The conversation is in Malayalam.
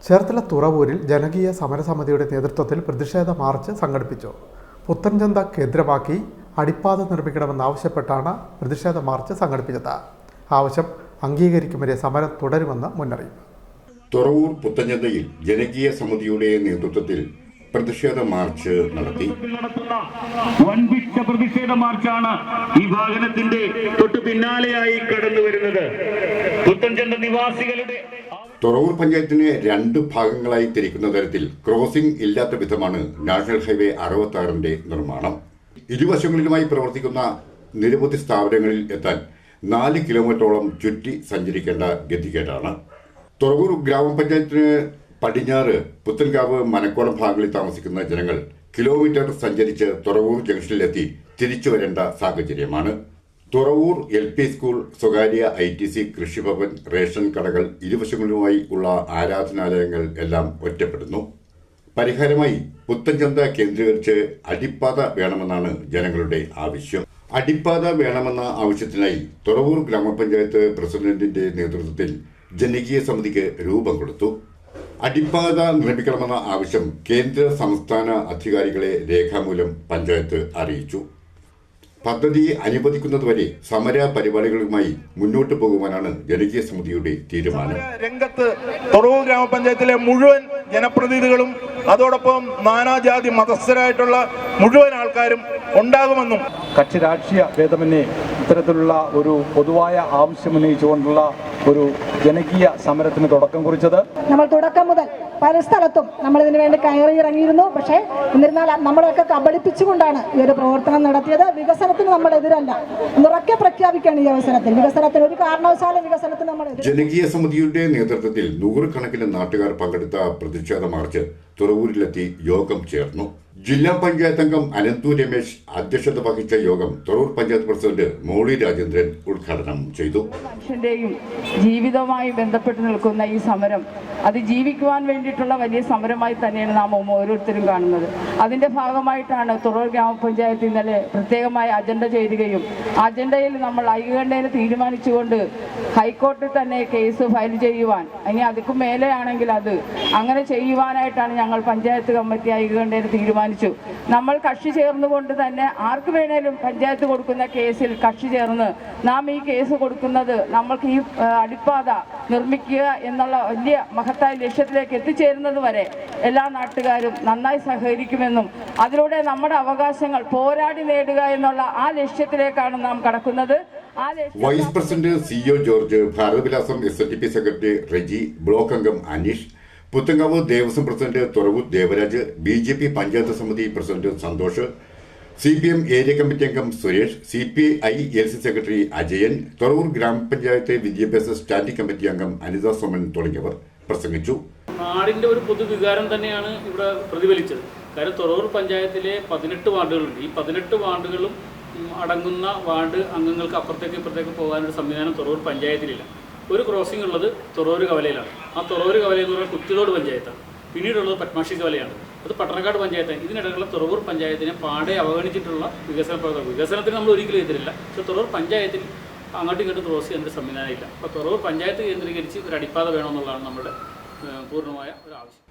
ചേർത്തല തുറവൂരിൽ ജനകീയ സമരസമിതിയുടെ നേതൃത്വത്തിൽ പ്രതിഷേധ മാർച്ച് സംഘടിപ്പിച്ചു. പുത്തൻചന്ത കേന്ദ്രമാക്കി അടിപ്പാത നിർമ്മിക്കണമെന്നാവശ്യപ്പെട്ടാണ് പ്രതിഷേധ മാർച്ച് സംഘടിപ്പിച്ചത്. ആവശ്യം അംഗീകരിക്കും വരെ സമരം തുടരുമെന്ന് മുന്നറിയിപ്പ്. തുറവൂർ പുത്തൻചന്തയിൽ ജനകീയ സമിതിയുടെ നേതൃത്വത്തിൽ പ്രതിഷേധ മാർച്ച് നടത്തി. വൻപിച്ച പ്രതിഷേധ മാർച്ചാണ് ഈ വാഹനത്തിന്റെ തൊട്ടു പിന്നാലെയായി കടന്നു വരുന്നത്. പുത്തൻചന്ത നിവാസികളുടെ തുറവൂർ പഞ്ചായത്തിനെ 2 ഭാഗങ്ങളായി തിരിക്കുന്ന തരത്തിൽ ക്രോസിംഗ് ഇല്ലാത്ത വിധമാണ് നാഷണൽ ഹൈവേ 66ന്റെ നിർമ്മാണം. ഇരുവശങ്ങളിലുമായി പ്രവർത്തിക്കുന്ന നിരവധി സ്ഥാപനങ്ങളിൽ എത്താൻ 4 കിലോമീറ്ററോളം ചുറ്റി സഞ്ചരിക്കേണ്ട ഗതികേടാണ്. തുറവൂർ ഗ്രാമപഞ്ചായത്തിന് പടിഞ്ഞാറ് പുത്തൻകാവ് മനക്കോളം ഭാഗങ്ങളിൽ താമസിക്കുന്ന ജനങ്ങൾ കിലോമീറ്റർ സഞ്ചരിച്ച് തുറവൂർ ജംഗ്ഷനിലെത്തി തിരിച്ചു വരേണ്ട സാഹചര്യമാണ്. തുറവൂർ LP സ്കൂൾ, സ്വകാര്യ ITC, കൃഷിഭവൻ, റേഷൻ കടകൾ, ഇരുവശങ്ങളുമായി ഉള്ള ആരാധനാലയങ്ങൾ എല്ലാം ഒറ്റപ്പെടുന്നു. പരിഹാരമായി പുത്തൻചന്ത കേന്ദ്രീകരിച്ച് അടിപ്പാത വേണമെന്നാണ് ജനങ്ങളുടെ ആവശ്യം. അടിപ്പാത വേണമെന്ന ആവശ്യത്തിനായി തുറവൂർ ഗ്രാമപഞ്ചായത്ത് പ്രസിഡന്റിന്റെ നേതൃത്വത്തിൽ ജനകീയ സമിതിക്ക് രൂപം കൊടുത്തു. അടിപ്പാത നിർമ്മിക്കണമെന്ന ആവശ്യം കേന്ദ്ര സംസ്ഥാന അധികാരികളെ രേഖാമൂലം പഞ്ചായത്ത് അറിയിച്ചു. പദ്ധതി അനുവദിക്കുന്നതുവരെ സമര പരിപാടികളുമായി മുന്നോട്ട് പോകുവാനാണ് ജനകീയ സമിതിയുടെ തീരുമാനം. രംഗത്ത് തുറവൂർ ഗ്രാമപഞ്ചായത്തിലെ മുഴുവൻ ജനപ്രതിനിധികളും അതോടൊപ്പം നാനാജാതി മതസ്ഥരായിട്ടുള്ള മുഴുവൻ ആൾക്കാരും ഉണ്ടാകുമെന്നും കക്ഷി രാഷ്ട്രീയ ഭേദമന്യേ ഇത്തരത്തിലുള്ള ഒരു പൊതുവായ ആവശ്യമുന്നയിച്ചുകൊണ്ടുള്ള ഒരു ജനകീയ സമരത്തിന് തുടക്കം കുറിച്ചത്. നമ്മൾ തുടക്കം മുതൽ പല സ്ഥലത്തും നമ്മൾ ഇതിനു വേണ്ടി കയറിയിറങ്ങിയിരുന്നു. പക്ഷേ എന്നിരുന്നാൽ നമ്മളെയൊക്കെ കബളിപ്പിച്ചുകൊണ്ടാണ് ഈ ഒരു പ്രവർത്തനം നടത്തിയത്. വികസനത്തിന് നമ്മൾ എതിരല്ല, ഉറക്കെ പ്രഖ്യാപിക്കുകയാണ് ഈ അവസരത്തിൽ. വികസനത്തിന് ഒരു കാരണവശാലും വികസനത്തിന് നമ്മൾ ജനകീയ സമിതിയുടെ നേതൃത്വത്തിൽ 100 കണക്കിന് നാട്ടുകാർ പങ്കെടുത്ത പ്രതിഷേധ മാർച്ച് തുറവൂരിലെത്തി യോഗം ചേർന്നു. ജില്ലാ പഞ്ചായത്ത് അംഗം അനന്തു രമേശ് അധ്യക്ഷത വഹിച്ച യോഗം തുറവൂർ പഞ്ചായത്ത് പ്രസിഡന്റ് മോളി രാജേന്ദ്രൻ ഉദ്ഘാടനം ചെയ്തു. മനുഷ്യന്റെയും ജീവിതവുമായി ബന്ധപ്പെട്ട് നിൽക്കുന്ന ഈ സമരം അത് ജീവിക്കുവാൻ വേണ്ടിയിട്ടുള്ള വലിയ സമരമായി തന്നെയാണ് നാം ഓരോരുത്തരും കാണുന്നത്. അതിന്റെ ഭാഗമായിട്ടാണ് തുറവൂർ ഗ്രാമപഞ്ചായത്ത് ഇന്നലെ പ്രത്യേകമായി അജണ്ട ചേരുകയും അജണ്ടയിൽ നമ്മൾ ഐകകണ്ഠേന തീരുമാനിച്ചുകൊണ്ട് ഹൈക്കോടതിയിൽ തന്നെ കേസ് ഫയൽ ചെയ്യുവാൻ, ഇനി അതിക്കും മേലെയാണെങ്കിൽ അത് അങ്ങനെ ചെയ്യുവാനായിട്ടാണ് ഞങ്ങൾ പഞ്ചായത്ത് കമ്മിറ്റി ഐകകണ്ഠേന തീരുമാനിച്ചു. നമ്മൾ കക്ഷി ചേർന്നുകൊണ്ട് തന്നെ ആർക്ക് വേണേലും പഞ്ചായത്ത് കൊടുക്കുന്ന കേസിൽ കക്ഷി ചേർന്ന് നാം ഈ കേസ് കൊടുക്കുന്നത് നമ്മൾക്ക് ഈ അടിപ്പാത നിർമ്മിക്കുക എന്നുള്ള വലിയ മഹത്തായ ലക്ഷ്യത്തിലേക്ക് എത്തിച്ചേരുന്നത് വരെ എല്ലാ നാട്ടുകാരും നന്നായി സഹകരിക്കുമെന്നും അതിലൂടെ നമ്മുടെ അവകാശങ്ങൾ പോരാടി നേടുക എന്നുള്ള ആ ലക്ഷ്യത്തിലേക്കാണ് നാം കടക്കുന്നത്. Vice president CEO George, Bharathavilasam SNDP secretary Reji, block അംഗം Aneesh, Puthankavu Devaswom president Thuravoor Devaraj, BJP panchayat samiti president Santhosh, CPM area committee അംഗം Suresh, CPI LC secretary Ajayan, Thuravoor grama panchayat വിദ്യാഭ്യാസ സ്റ്റാൻഡിംഗ് കമ്മിറ്റി അംഗം അനിത സോമൻ തുടങ്ങിയവർ പ്രസംഗിച്ചു. നാടിൻ്റെ ഒരു പൊതുവികാരം തന്നെയാണ് ഇവിടെ പ്രതിഫലിച്ചത്. കാര്യം തുറവൂർ പഞ്ചായത്തിലെ 18 വാർഡുകളുണ്ട്. ഈ 18 വാർഡുകളും അടങ്ങുന്ന വാർഡ് അംഗങ്ങൾക്ക് അപ്പുറത്തേക്ക് ഇപ്പുറത്തേക്ക് പോകാനൊരു സംവിധാനം തുറവൂർ പഞ്ചായത്തിലില്ല. ഒരു ക്രോസിംഗ് ഉള്ളത് തുറവൂർ കവലയിലാണ്. ആ തുറവൂർ കവല എന്ന് പറയുന്നത് കുത്തിലോട് പഞ്ചായത്താണ്. പിന്നീടുള്ളത് പത്മാഷി കവലയാണ്. അത് പട്ടണക്കാട് പഞ്ചായത്താണ്. ഇതിനിടയിലുള്ള തുറവൂർ പഞ്ചായത്തിനെ പാടെ അവഗണിച്ചിട്ടുള്ള വികസന പ്രവർത്തനം. വികസനത്തിന് നമ്മൾ ഒരിക്കലും എതിരില്ല. പക്ഷേ തുറവൂർ പഞ്ചായത്തിൽ അങ്ങോട്ടും ഇങ്ങോട്ടും ക്രോസ് ചെയ്യുന്ന സംവിധാനമില്ല. അപ്പോൾ തുറവൂർ പഞ്ചായത്ത് കേന്ദ്രീകരിച്ച് ഒരു അടിപ്പാത വേണമെന്നുള്ളതാണ് നമ്മുടെ പൂർണ്ണമായ ഒരു ആവശ്യം.